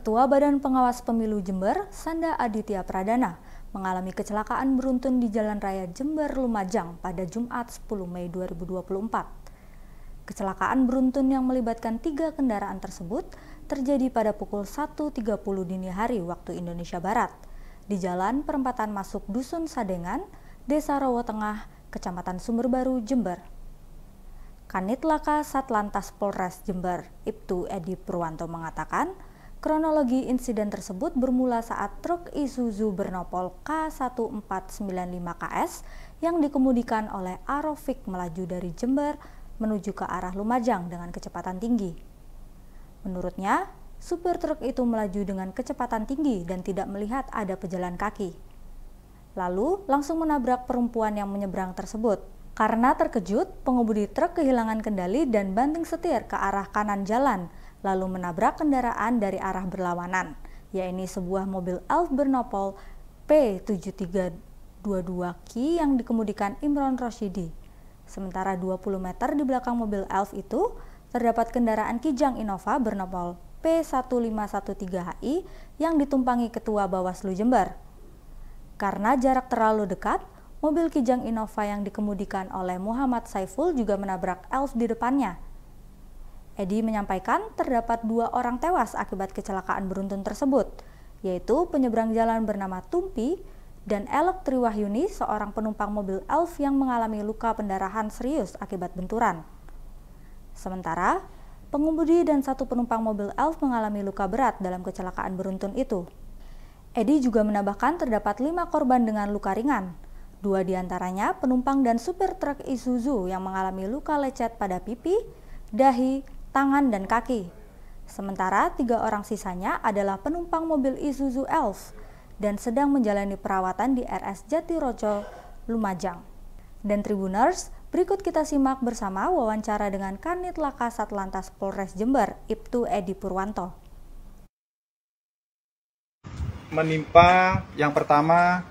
Ketua Badan Pengawas Pemilu Jember, Sanda Aditya Pradana, mengalami kecelakaan beruntun di Jalan Raya Jember Lumajang pada Jumat 10 Mei 2024. Kecelakaan beruntun yang melibatkan 3 kendaraan tersebut terjadi pada pukul 1.30 dini hari waktu Indonesia Barat di Jalan Perempatan Masuk Dusun Sadengan, Desa Rowo Tengah, Kecamatan Sumberbaru, Jember. Kanit Laka Satlantas Polres Jember, Ibtu Edi Purwanto mengatakan, kronologi insiden tersebut bermula saat truk Isuzu bernopol K1495KS yang dikemudikan oleh Arofik melaju dari Jember menuju ke arah Lumajang dengan kecepatan tinggi. Menurutnya, supir truk itu melaju dengan kecepatan tinggi dan tidak melihat ada pejalan kaki. Lalu langsung menabrak perempuan yang menyeberang tersebut. Karena terkejut, pengemudi truk kehilangan kendali dan banting setir ke arah kanan jalan, lalu menabrak kendaraan dari arah berlawanan, yaitu sebuah mobil Elf bernopol P7322Ki yang dikemudikan Imron Rosyidi. Sementara 20 meter di belakang mobil Elf itu, terdapat kendaraan Kijang Innova bernopol P1513HI yang ditumpangi Ketua Bawaslu Jember. Karena jarak terlalu dekat, mobil Kijang Innova yang dikemudikan oleh Muhammad Saiful juga menabrak Elf di depannya. Edi menyampaikan terdapat 2 orang tewas akibat kecelakaan beruntun tersebut, yaitu penyeberang jalan bernama Tumpi dan Elok Triwahyuni, seorang penumpang mobil Elf yang mengalami luka pendarahan serius akibat benturan. Sementara, pengemudi dan 1 penumpang mobil Elf mengalami luka berat dalam kecelakaan beruntun itu. Edi juga menambahkan terdapat 5 korban dengan luka ringan. 2 diantaranya penumpang dan supir truk Isuzu yang mengalami luka lecet pada pipi, dahi, tangan, dan kaki. Sementara 3 orang sisanya adalah penumpang mobil Isuzu Elf dan sedang menjalani perawatan di RS Jatiroco, Lumajang. Dan Tribuners, berikut kita simak bersama wawancara dengan Kanit Laka Satlantas Polres Jember, Ibtu Edi Purwanto. Menimpa yang pertama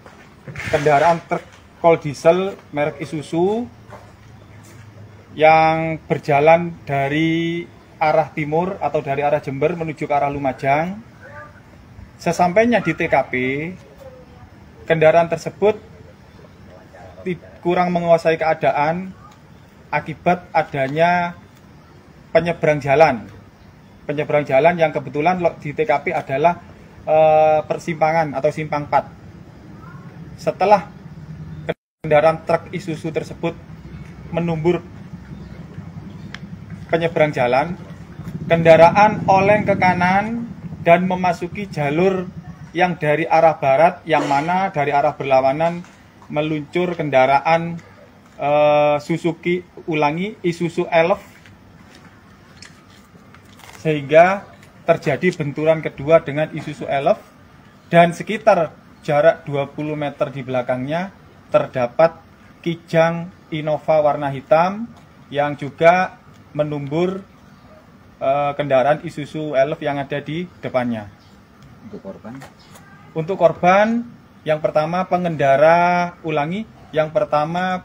kendaraan truk kol diesel merek Isuzu yang berjalan dari arah timur atau dari arah Jember menuju ke arah Lumajang. Sesampainya di TKP, kendaraan tersebut kurang menguasai keadaan akibat adanya penyeberang jalan. Penyeberang jalan yang kebetulan di TKP adalah persimpangan atau simpang 4. Setelah kendaraan truk Isuzu tersebut menumbur penyeberang jalan, kendaraan oleng ke kanan dan memasuki jalur yang dari arah barat, yang mana dari arah berlawanan meluncur kendaraan Isuzu Elf, sehingga terjadi benturan kedua dengan Isuzu Elf, dan sekitar jarak 20 meter di belakangnya terdapat Kijang Innova warna hitam yang juga menumbur kendaraan Isuzu Elf yang ada di depannya. Untuk korban, yang pertama pengendara yang pertama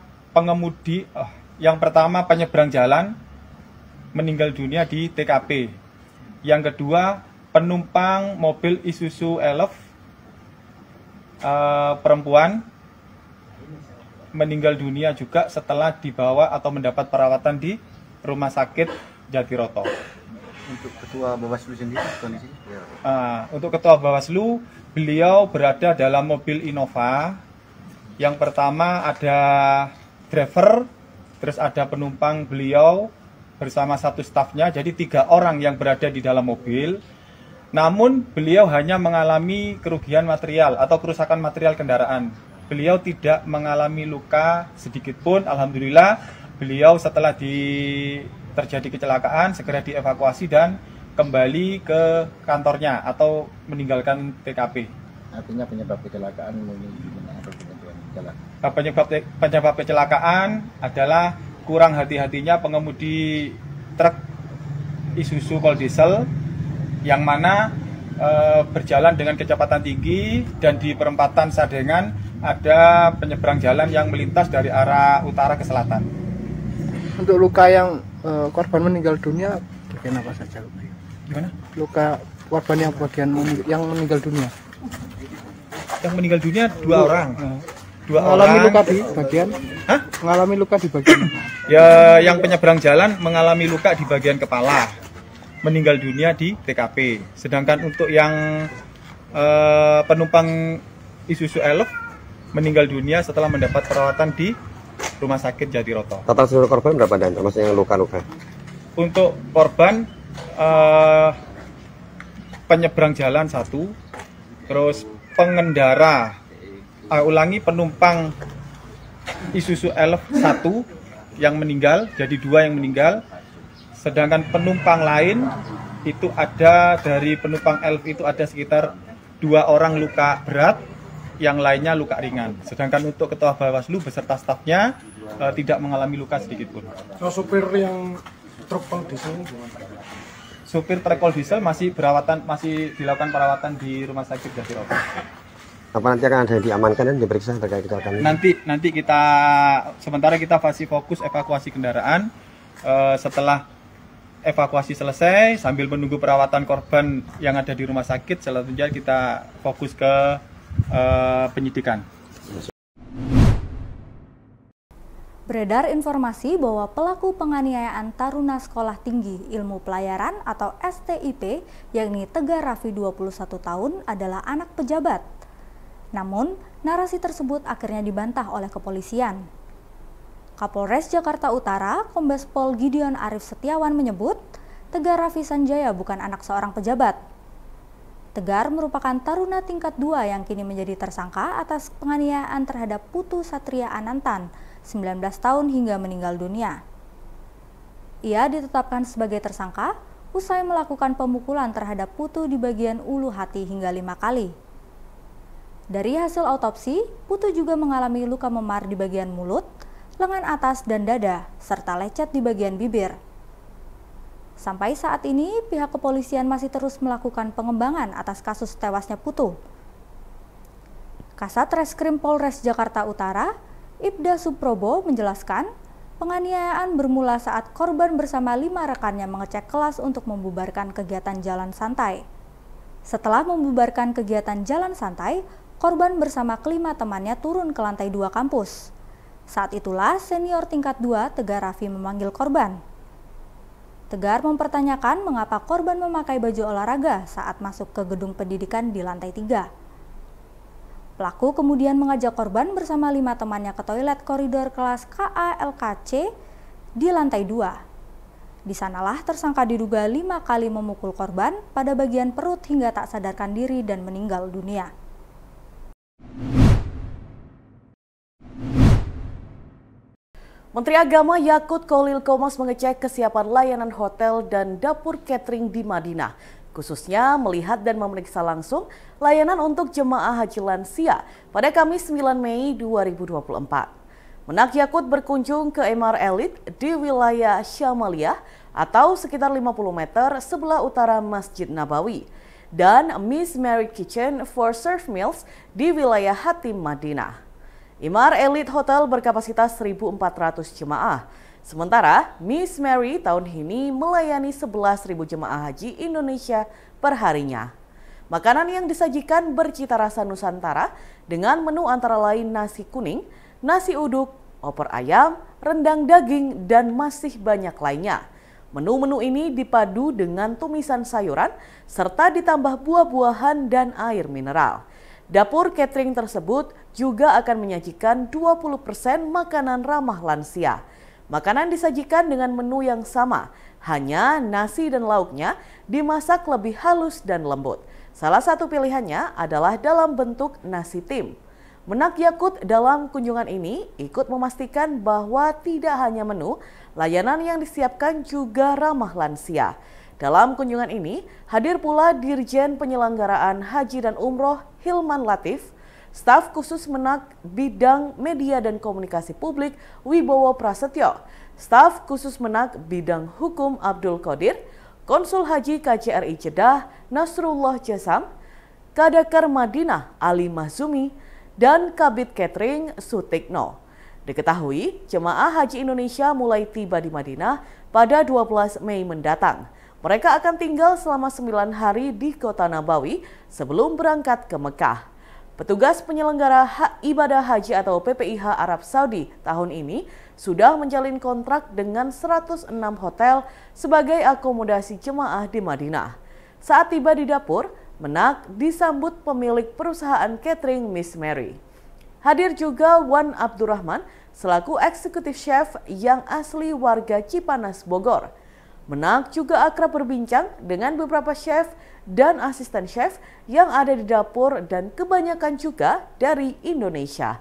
penyeberang jalan meninggal dunia di TKP. Yang kedua, penumpang mobil Isuzu Elf perempuan meninggal dunia juga setelah dibawa atau mendapat perawatan di Rumah Sakit Jatiroto. Untuk Ketua Bawaslu sendiri kondisinya? Untuk Ketua Bawaslu, beliau berada dalam mobil Innova. Yang pertama ada driver, terus ada penumpang beliau bersama 1 stafnya, jadi 3 orang yang berada di dalam mobil. Namun beliau hanya mengalami kerugian material atau kerusakan material kendaraan. Beliau tidak mengalami luka sedikit pun. Alhamdulillah, beliau setelah terjadi kecelakaan segera dievakuasi dan kembali ke kantornya atau meninggalkan TKP. Artinya penyebab kecelakaan penyebab kecelakaan adalah kurang hati-hatinya pengemudi truk Isuzu kol diesel yang mana berjalan dengan kecepatan tinggi, dan di perempatan Sadengan ada penyeberang jalan yang melintas dari arah utara ke selatan. Untuk luka yang korban meninggal dunia bagian apa saja? Gimana? Luka korban yang meninggal dunia? Yang meninggal dunia 2 orang. Mengalami luka di bagian? Hah? Mengalami luka di bagian? Ya, yang penyeberang jalan mengalami luka di bagian kepala, meninggal dunia di TKP. Sedangkan untuk yang penumpang Isuzu Elf meninggal dunia setelah mendapat perawatan di Rumah Sakit Jatiroto. Total seluruh korban berapa dan maksudnya yang luka-luka? Untuk korban penyeberang jalan 1, terus pengendara penumpang Isuzu Elf 1 yang meninggal, jadi 2 yang meninggal. Sedangkan penumpang lain itu ada dari penumpang Elf itu ada sekitar 2 orang luka berat, yang lainnya luka ringan. Sedangkan untuk Ketua Bawaslu beserta stafnya tidak mengalami luka sedikit pun. Supir yang truk pol diesel Supir truk pol diesel masih dilakukan perawatan di Rumah Sakit Jatiroto. Apa nanti akan ada yang diamankan dan diperiksa terkait kecelakaan ini? Nanti kita sementara kita masih fokus evakuasi kendaraan. Setelah evakuasi selesai sambil menunggu perawatan korban yang ada di rumah sakit, selanjutnya kita fokus ke penyidikan. Beredar informasi bahwa pelaku penganiayaan taruna sekolah tinggi ilmu pelayaran atau STIP, yakni Tegar Raffi 21 tahun, adalah anak pejabat. Namun, narasi tersebut akhirnya dibantah oleh kepolisian. Kapolres Jakarta Utara, Kombes Pol Gideon Arif Setiawan menyebut, Tegar Raffi Sanjaya bukan anak seorang pejabat. Tegar merupakan taruna tingkat 2 yang kini menjadi tersangka atas penganiayaan terhadap Putu Satria Anantan, 19 tahun hingga meninggal dunia. Ia ditetapkan sebagai tersangka usai melakukan pemukulan terhadap Putu di bagian ulu hati hingga 5 kali. Dari hasil autopsi, Putu juga mengalami luka memar di bagian mulut, lengan atas dan dada, serta lecet di bagian bibir. Sampai saat ini, pihak kepolisian masih terus melakukan pengembangan atas kasus tewasnya Putu. Kasat Reskrim Polres Jakarta Utara, Ibda Suprobo menjelaskan, penganiayaan bermula saat korban bersama 5 rekannya mengecek kelas untuk membubarkan kegiatan jalan santai. Setelah membubarkan kegiatan jalan santai, korban bersama kelima temannya turun ke lantai 2 kampus. Saat itulah senior tingkat 2 Tegar Raffi memanggil korban. Tegar mempertanyakan mengapa korban memakai baju olahraga saat masuk ke gedung pendidikan di lantai 3. Pelaku kemudian mengajak korban bersama 5 temannya ke toilet koridor kelas KALKC di lantai 2. Di sanalah tersangka diduga 5 kali memukul korban pada bagian perut hingga tak sadarkan diri dan meninggal dunia. Menteri Agama Yakut Khalil Qomas mengecek kesiapan layanan hotel dan dapur catering di Madinah, khususnya melihat dan memeriksa langsung layanan untuk jemaah haji lansia pada Kamis 9 Mei 2024. Menak Yakut berkunjung ke Emaar Elite di wilayah Syamaliyah atau sekitar 50 meter sebelah utara Masjid Nabawi, dan Miss Mary Kitchen for Serve Meals di wilayah Hatim Madinah. Emaar Elite Hotel berkapasitas 1.400 jemaah. Sementara Miss Mary tahun ini melayani 11.000 jemaah haji Indonesia per harinya. Makanan yang disajikan bercita rasa Nusantara dengan menu antara lain nasi kuning, nasi uduk, opor ayam, rendang daging, dan masih banyak lainnya. Menu-menu ini dipadu dengan tumisan sayuran serta ditambah buah-buahan dan air mineral. Dapur catering tersebut juga akan menyajikan 20% makanan ramah lansia. Makanan disajikan dengan menu yang sama, hanya nasi dan lauknya dimasak lebih halus dan lembut. Salah satu pilihannya adalah dalam bentuk nasi tim. Menak Yakut dalam kunjungan ini ikut memastikan bahwa tidak hanya menu, layanan yang disiapkan juga ramah lansia. Dalam kunjungan ini, hadir pula Dirjen Penyelenggaraan Haji dan Umroh Hilman Latif, staf khusus Menak Bidang Media dan Komunikasi Publik Wibowo Prasetyo, staf khusus Menak Bidang Hukum Abdul Qadir, Konsul Haji KJRI Jeddah Nasrullah Jasam, Kadakar Madinah Ali Mahzumi, dan Kabid Catering Sutikno. Diketahui, jemaah haji Indonesia mulai tiba di Madinah pada 12 Mei mendatang. Mereka akan tinggal selama 9 hari di kota Nabawi sebelum berangkat ke Mekah. Petugas penyelenggara ibadah haji atau PPIH Arab Saudi tahun ini sudah menjalin kontrak dengan 106 hotel sebagai akomodasi jemaah di Madinah. Saat tiba di dapur, Menak disambut pemilik perusahaan catering Miss Mary. Hadir juga Wan Abdurrahman selaku eksekutif chef yang asli warga Cipanas, Bogor. Menak juga akrab berbincang dengan beberapa chef dan asisten chef yang ada di dapur dan kebanyakan juga dari Indonesia.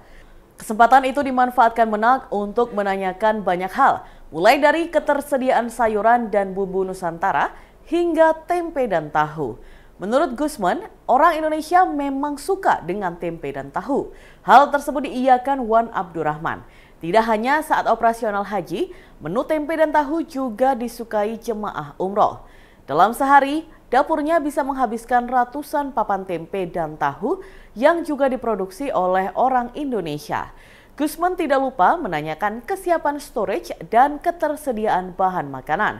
Kesempatan itu dimanfaatkan Menak untuk menanyakan banyak hal, mulai dari ketersediaan sayuran dan bumbu Nusantara hingga tempe dan tahu. Menurut Gusman, orang Indonesia memang suka dengan tempe dan tahu. Hal tersebut diiyakan Wan Abdurrahman. Tidak hanya saat operasional haji, menu tempe dan tahu juga disukai jemaah umroh. Dalam sehari, dapurnya bisa menghabiskan ratusan papan tempe dan tahu yang juga diproduksi oleh orang Indonesia. Gusman tidak lupa menanyakan kesiapan storage dan ketersediaan bahan makanan.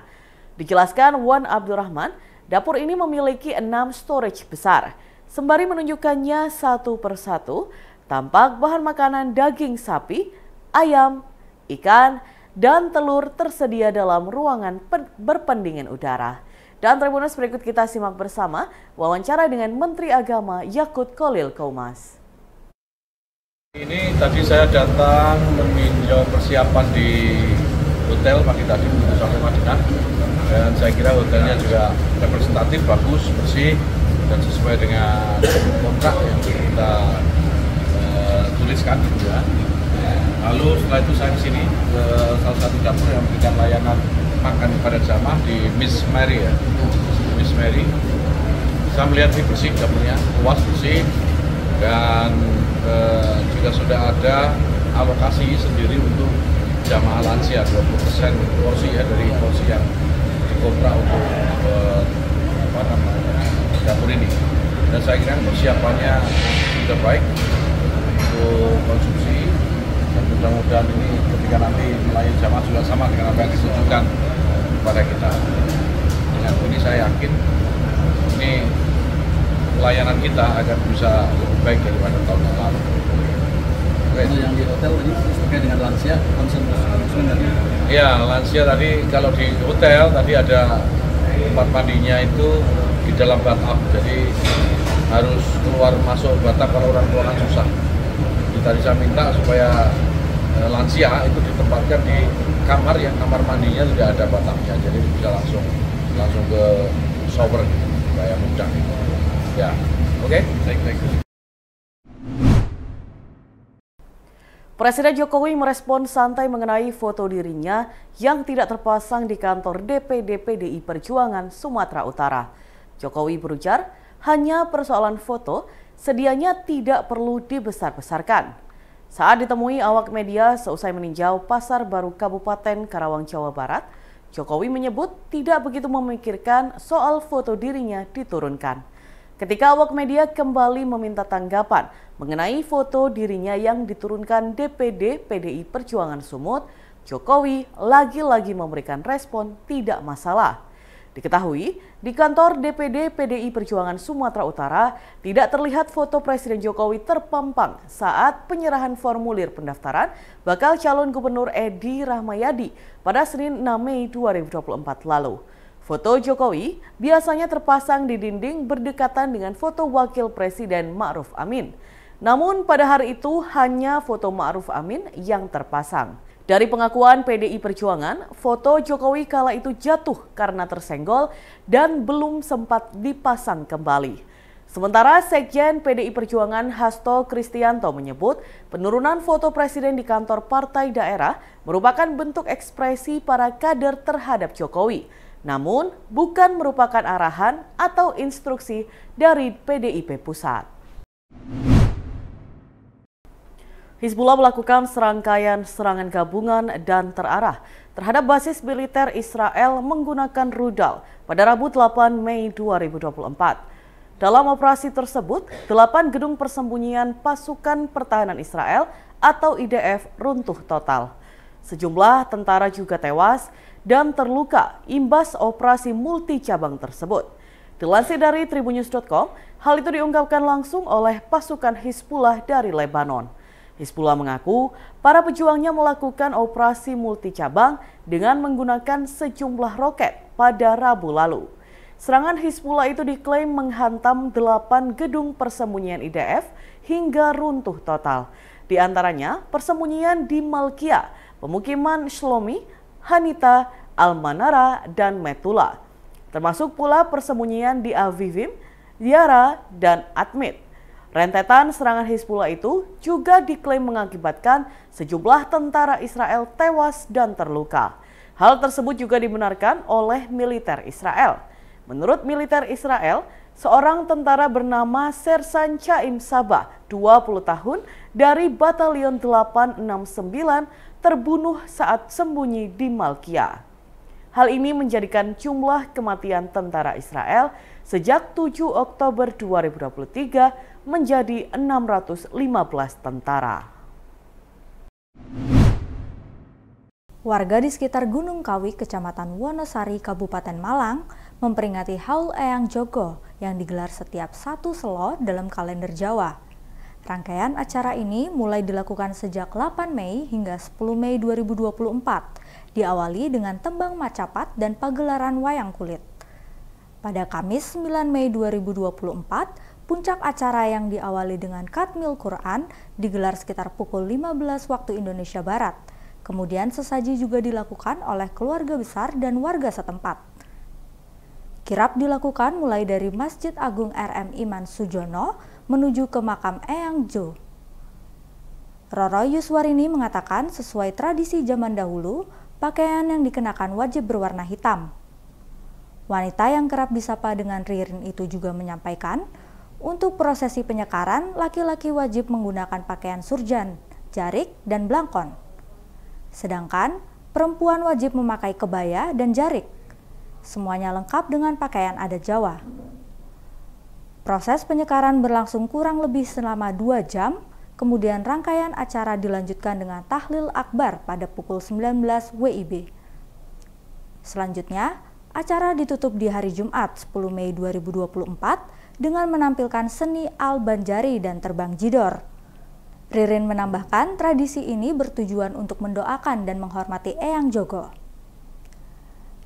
Dijelaskan Wan Abdurrahman, dapur ini memiliki 6 storage besar. Sembari menunjukkannya satu persatu, tampak bahan makanan daging sapi, ayam, ikan, dan telur tersedia dalam ruangan berpendingin udara. Dan Tribuners, berikut kita simak bersama wawancara dengan Menteri Agama Yakut Kholil Qomas. Ini tadi saya datang meninjau persiapan di hotel pagi tadi untuk sampai Madinah, dan saya kira hotelnya juga representatif, bagus, bersih, dan sesuai dengan kontrak yang kita tuliskan gitu ya. Lalu setelah itu saya kesini ke salah satu dapur yang memberikan layanan makan kepada jamaah di Miss Mary ya. Miss Mary. Saya melihat ini bersih dapurnya, luas, bersih, dan juga sudah ada alokasi sendiri untuk jamaah lansia 20% porsi ya dari porsi yang dikontrak untuk dapur ini. Dan saya kira persiapannya sudah baik untuk konsumsi. Dan mudah-mudahan ini ketika nanti melayani jamaah juga sama dengan apa yang ditujukan kepada kita. Dengan ini saya yakin ini pelayanan kita akan bisa lebih baik daripada tahun yang lalu. Kalau yang di hotel tadi terkait dengan lansia, konsen tadi? Ya, lansia tadi kalau di hotel tadi ada tempat mandinya itu di dalam bathtub, jadi harus keluar masuk bathtub kalau orang tua kan susah. Tadi saya minta supaya lansia itu ditempatkan di kamar yang kamar mandinya tidak ada bathtubnya, jadi bisa langsung ke shower gitu, supaya mudah. Ya, oke. Baik. Presiden Jokowi merespon santai mengenai foto dirinya yang tidak terpasang di kantor DPD PDI Perjuangan Sumatera Utara. Jokowi berujar, hanya persoalan foto sedianya tidak perlu dibesar-besarkan. Saat ditemui awak media seusai meninjau Pasar Baru Kabupaten Karawang, Jawa Barat, Jokowi menyebut tidak begitu memikirkan soal foto dirinya diturunkan. Ketika awak media kembali meminta tanggapan mengenai foto dirinya yang diturunkan DPD PDI Perjuangan Sumut, Jokowi lagi-lagi memberikan respon tidak masalah. Diketahui, di kantor DPD PDI Perjuangan Sumatera Utara tidak terlihat foto Presiden Jokowi terpampang saat penyerahan formulir pendaftaran bakal calon gubernur Edi Rahmayadi pada Senin 6 Mei 2024 lalu. Foto Jokowi biasanya terpasang di dinding berdekatan dengan foto Wakil Presiden Ma'ruf Amin. Namun pada hari itu hanya foto Ma'ruf Amin yang terpasang. Dari pengakuan PDI Perjuangan, foto Jokowi kala itu jatuh karena tersenggol dan belum sempat dipasang kembali. Sementara Sekjen PDI Perjuangan Hasto Kristianto menyebut penurunan foto presiden di kantor partai daerah merupakan bentuk ekspresi para kader terhadap Jokowi, namun bukan merupakan arahan atau instruksi dari PDIP Pusat. Hizbullah melakukan serangkaian serangan gabungan dan terarah terhadap basis militer Israel menggunakan rudal pada Rabu 8 Mei 2024. Dalam operasi tersebut, 8 gedung persembunyian pasukan pertahanan Israel atau IDF runtuh total. Sejumlah tentara juga tewas dan terluka imbas operasi multi cabang tersebut. Dilansir dari tribunnews.com, hal itu diungkapkan langsung oleh pasukan Hizbullah dari Lebanon. Hizbullah mengaku para pejuangnya melakukan operasi multi cabang dengan menggunakan sejumlah roket pada Rabu lalu. Serangan Hizbullah itu diklaim menghantam 8 gedung persembunyian IDF hingga runtuh total. Di antaranya persembunyian di Malkia, pemukiman Shlomi, Hanita, Al-Manara, dan Metula. Termasuk pula persembunyian di Avivim, Yara, dan Atmit. Rentetan serangan Hizbullah itu juga diklaim mengakibatkan sejumlah tentara Israel tewas dan terluka. Hal tersebut juga dibenarkan oleh militer Israel. Menurut militer Israel, seorang tentara bernama Sersan Chaim Sabah, 20 tahun, dari Batalion 869 terbunuh saat sembunyi di Malkia. Hal ini menjadikan jumlah kematian tentara Israel sejak 7 Oktober 2023 menjadi 615 tentara. Warga di sekitar Gunung Kawi, Kecamatan Wonosari, Kabupaten Malang, memperingati Haul Eyang Jogo yang digelar setiap 1 Selo dalam kalender Jawa. Rangkaian acara ini mulai dilakukan sejak 8 Mei hingga 10 Mei 2024, diawali dengan tembang macapat dan pagelaran wayang kulit. Pada Kamis 9 Mei 2024, puncak acara yang diawali dengan Khatmil Quran digelar sekitar pukul 15 waktu Indonesia Barat. Kemudian sesaji juga dilakukan oleh keluarga besar dan warga setempat. Kirap dilakukan mulai dari Masjid Agung RM Iman Sujono menuju ke makam Eyang Jo. Roro Yuswarini mengatakan sesuai tradisi zaman dahulu, pakaian yang dikenakan wajib berwarna hitam. Wanita yang kerap disapa dengan Ririn itu juga menyampaikan, untuk prosesi penyekaran, laki-laki wajib menggunakan pakaian surjan, jarik, dan blangkon. Sedangkan perempuan wajib memakai kebaya dan jarik. Semuanya lengkap dengan pakaian adat Jawa. Proses penyekaran berlangsung kurang lebih selama 2 jam, kemudian rangkaian acara dilanjutkan dengan tahlil akbar pada pukul 19 WIB. Selanjutnya, acara ditutup di hari Jumat 10 Mei 2024 dengan menampilkan seni Al-Banjari dan terbang jidor. Ririn menambahkan tradisi ini bertujuan untuk mendoakan dan menghormati Eyang Jogo.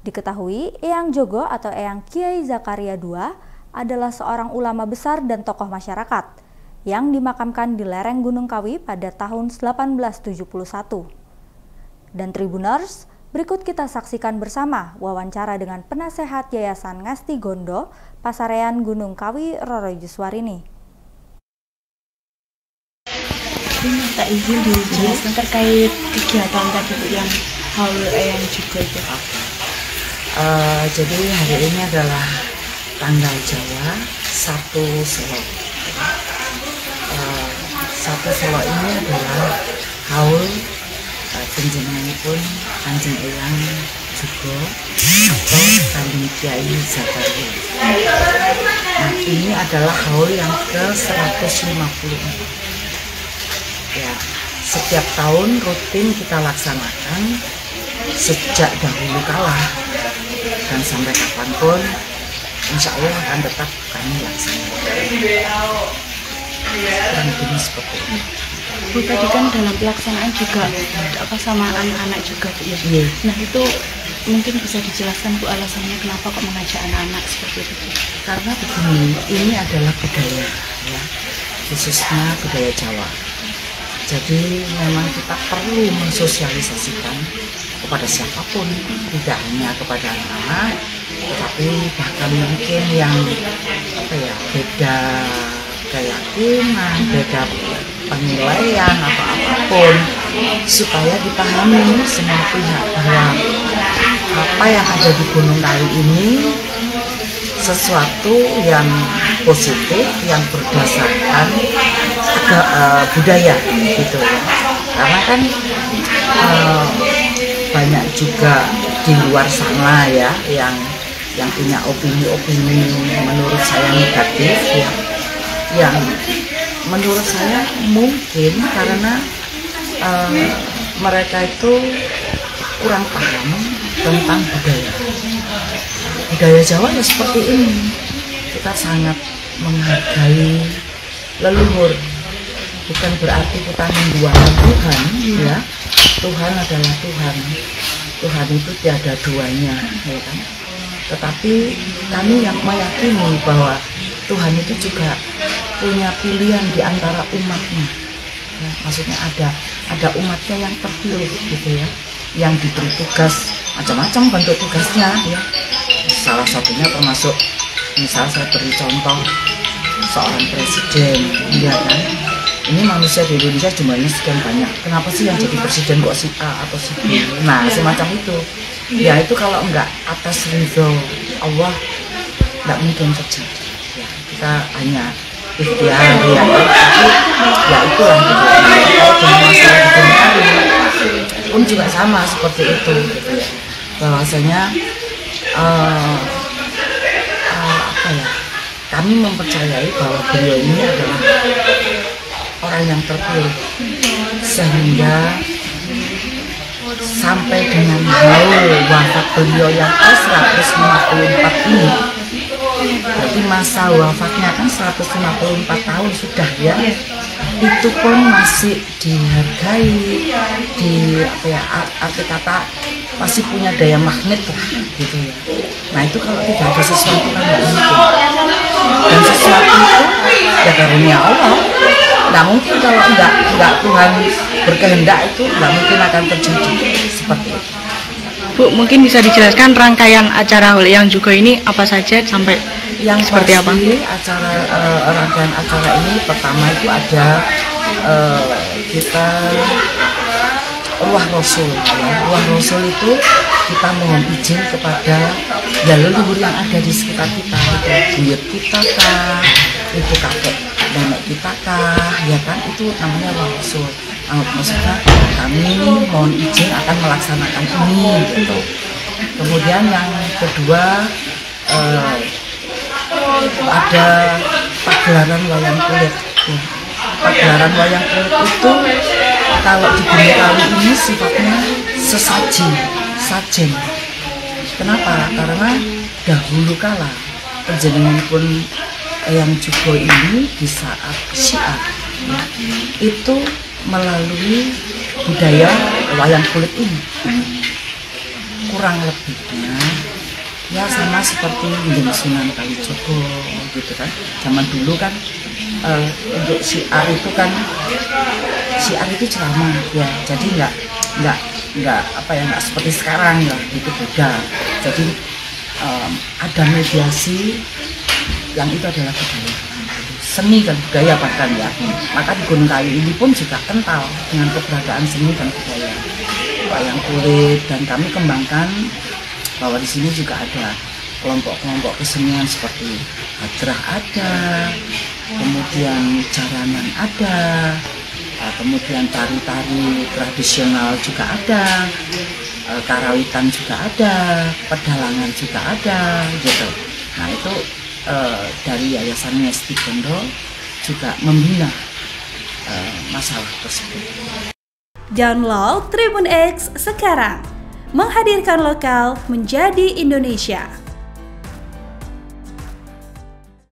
Diketahui, Eyang Jogo atau Eyang Kiai Zakaria II adalah seorang ulama besar dan tokoh masyarakat yang dimakamkan di lereng Gunung Kawi pada tahun 1871. Dan Tribuners, berikut kita saksikan bersama wawancara dengan penasehat Yayasan Ngasti Gondo, Pasarean Gunung Kawi, Roro Yuswarini. Minta izin dijelaskan terkait kegiatan tadi yang Haul Eyang Jogo itu. Jadi hari ini adalah tanggal Jawa 1 Selo. 1 Selo ini adalah haul penjenenganipun Kanjeng Eyang Jogo atau Kanjeng Kiai Zakaria. Nah, ini adalah haul yang ke-154. Ya, setiap tahun rutin kita laksanakan sejak dahulu kala dan sampai kapanpun insya Allah akan tetap kami laksanakan. Kurang lebih seperti ini. Bu, tadi kan dalam pelaksanaan juga sama anak-anak juga, Bu, ya? Iya. Nah, itu mungkin bisa dijelaskan, Bu, alasannya kenapa kok mengajak anak-anak seperti itu, Bu? Karena begini, ini adalah budaya, ya, khususnya budaya Jawa. Jadi memang kita perlu mensosialisasikan kepada siapapun, tidak hanya kepada anak-anak, tetapi bahkan mungkin yang beda keyakinan, beda penilaian atau apapun, supaya dipahami semua pihak bahwa apa yang ada di Gunung Kawi ini sesuatu yang positif, yang berdasarkan budaya gitu. Karena kan banyak juga di luar sana ya yang punya opini-opini menurut saya negatif ya, yang menurut saya mungkin karena mereka itu kurang paham tentang budaya. Budaya Jawa ya seperti ini. Kita sangat menghargai leluhur. Bukan berarti kita menduakan Tuhan, ya. Tuhan adalah Tuhan. Tuhan itu tiada duanya, ya kan? Tetapi kami yang meyakini bahwa Tuhan itu juga punya pilihan di antara umatnya. Ya, maksudnya ada umatnya yang terpilih gitu ya, yang diberi tugas macam-macam bentuk tugasnya ya. Salah satunya termasuk misal saya beri contoh seorang presiden, ya kan? Ini manusia di Indonesia jumlahnya sekian banyak. Kenapa sih yang jadi presiden kok si A atau si B? Nah, semacam itu. Ya itu kalau enggak atas ridho Allah, enggak mungkin terjadi. Ya, kita hanya ikhtiar ya, tapi ya itulah gitu. Kalau dengan masalah di dunia pun juga sama seperti itu gitu ya. Bahwasanya apa ya? Kami mempercayai bahwa beliau ini adalah orang yang terpilih, sehingga sampai dengan haul wafat beliau yang ke-154 ini, berarti masa wafatnya kan 154 tahun sudah ya, itu pun masih dihargai, arti kata masih punya daya magnet lah gitu ya. Nah itu kalau tidak ada sesuatu kan nggak mungkin, dan sesuatu itu ya karunia Allah. Nggak mungkin kalau nggak Tuhan berkehendak itu nggak mungkin akan terjadi seperti itu. Bu, mungkin bisa dijelaskan rangkaian acara Hul Eyang Jugo ini apa saja sampai yang seperti apa? Acara rangkaian acara ini pertama itu ada kita Ruah Rasul. Ruah Rasul itu kita mohon izin kepada ya leluhur yang ada di sekitar kita, itu buyut kita kah, itu kakek nenek kita kah, ya kan, itu namanya Ruah Rasul. Maksudnya kami mohon izin akan melaksanakan ini gitu. Kemudian yang kedua ada pagelaran wayang kulit. Pagelaran wayang kulit itu kalau di Gunung Kawi ini sifatnya sajen. Kenapa? Karena dahulu kala panjenengan pun Eyang Jugo ini di saat Syiar itu melalui budaya wayang kulit ini. Kurang lebihnya ya sama seperti Kanjeng Sunan Kalijogo gitu kan. Zaman dulu kan untuk Syiar itu kan ceramah ya. Jadi nggak seperti sekarang ya, itu beda. Jadi ada mediasi yang itu adalah budaya, seni dan budaya bahkan ya. Maka di Gunung Kawi ini pun juga kental dengan keberadaan seni dan budaya wayang kulit, dan kami kembangkan bahwa di sini juga ada kelompok-kelompok kesenian seperti hadrah ada, kemudian jaranan ada, kemudian tari-tari tradisional juga ada, karawitan juga ada, pedalangan juga ada gitu. Nah itu dari Yayasan Ngesti Bondo juga membina masalah tersebut. Download Tribun X sekarang, menghadirkan lokal menjadi Indonesia.